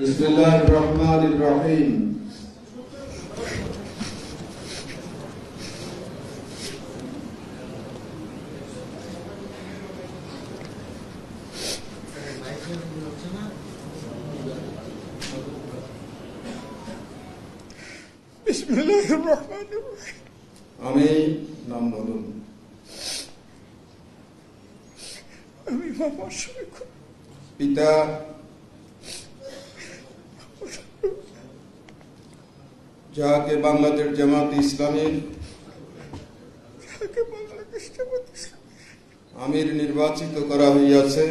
बिस्मिल्लाहिर्रहमानिर्रहीम। बिस्मिल्लाहिर्रहमानिर्रहीम। আমি নাম বলুন। আমি মোহাম্মদ শফিক পিতা যাকে বাংলাদেশ জামাত ইসলামীর আমির নির্বাচিত করা হইয়াছে,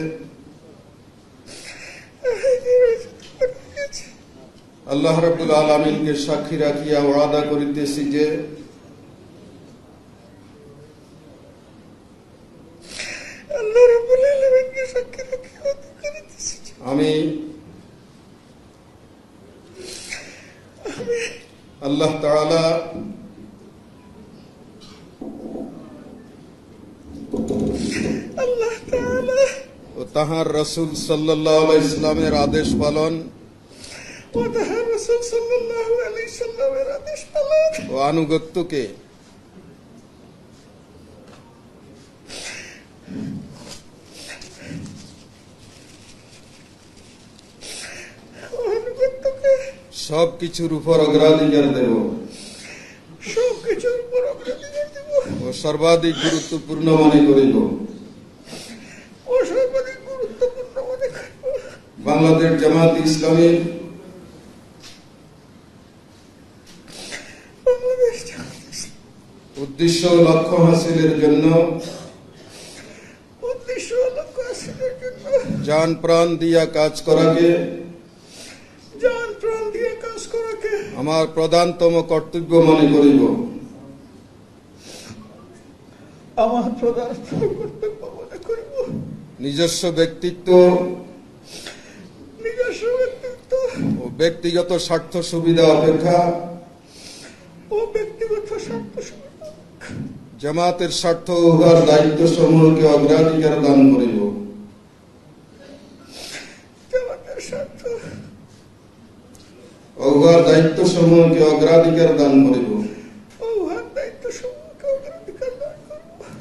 আল্লাহ রাব্বুল আলামিনকে সাক্ষী রাখিয়া ওয়াদা করিতেছি যে আল্লাহ রাব্বুল আলামিনকে সাক্ষী রাখিয়া ওয়াদা করিতেছি যে আমি আল্লাহ তাআলা ও তাহার রাসূল সাল্লাল্লাহু আলাইহি সাল্লামের আদেশ পালন ও আনুগত্যকে সবকিছুর উপর অগ্রাধিকার দেব ও সর্বাধিক গুরুত্বপূর্ণ মনে করিব। বাংলাদেশ জামাত ইসলামীর উদ্দেশ্য ও লক্ষ্য হাসিলের জন্য জান প্রাণ দিয়া কাজ করাকে আমার প্রধানতম কর্তব্য মনে করিব। নিজস্ব ব্যক্তিত্ব ও ব্যক্তিগত স্বার্থ সুবিধা অপেক্ষা জামাতের স্বার্থ ও উহার দায়িত্ব সমূহকে অগ্রাধিকার দান করিব। উহার দায়িত্ব সমূহকে অগ্রাধিকার দান করিব।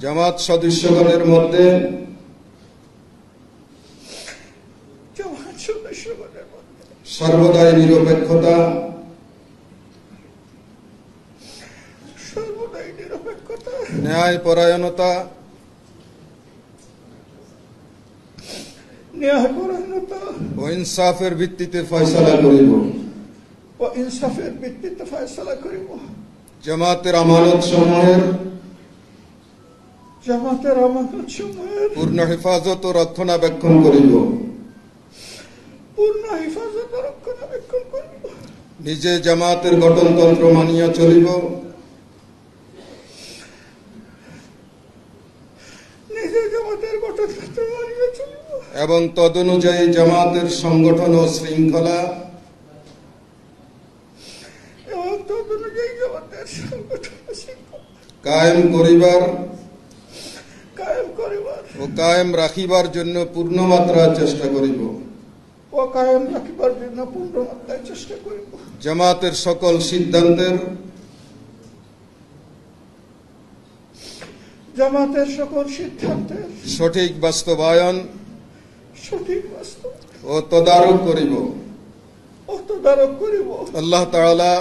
জামাত সদস্যগণের মধ্যে সর্বদাই নিরপেক্ষতা ন্যায় পরায়ণতা ও ইনসাফের ভিত্তিতে ফয়সালা করিব। জামাতের আমানত সমূহের পূর্ণ হেফাজত ও রক্ষণাবেক্ষণ করিব। নিজে জামাতের গঠনতন্ত্র মানিয়া চলিব এবং তদনুযায়ী জামাতের সংগঠন ও শৃঙ্খলা কায়েম করিবার ও কায়েম রাখিবার জন্য পূর্ণমাত্রায় চেষ্টা করিব। জামাতের সকল সিদ্ধান্তের সঠিক বাস্তবায়ন ও তদারক করিব। আল্লাহ তাআলা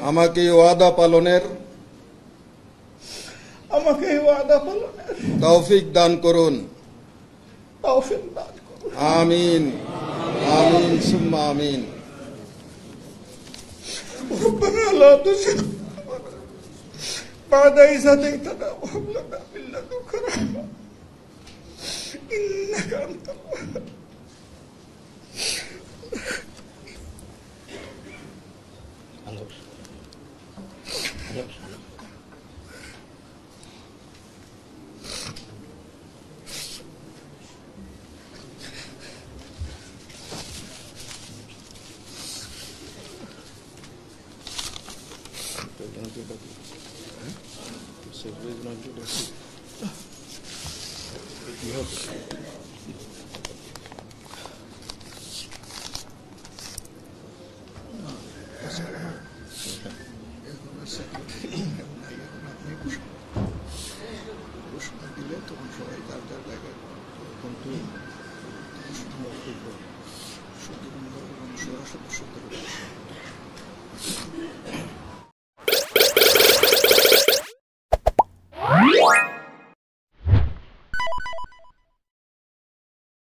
আমাকে ওয়াদা পালনের তৌফিক দান করুন। আমিন আমিন সুম্মা আমিন। ربنا لا تزغ بعد إذ هديتنا وهب لنا من لدنك رحمة إنك أنت الوهاب. You have সেক্রেটারি এখন আপনি ঘোষণা দিলে তখন সবাই যার যার জায়গায় কিন্তু বক্তব্য সুদীর্ঘ এবং সদস্যদের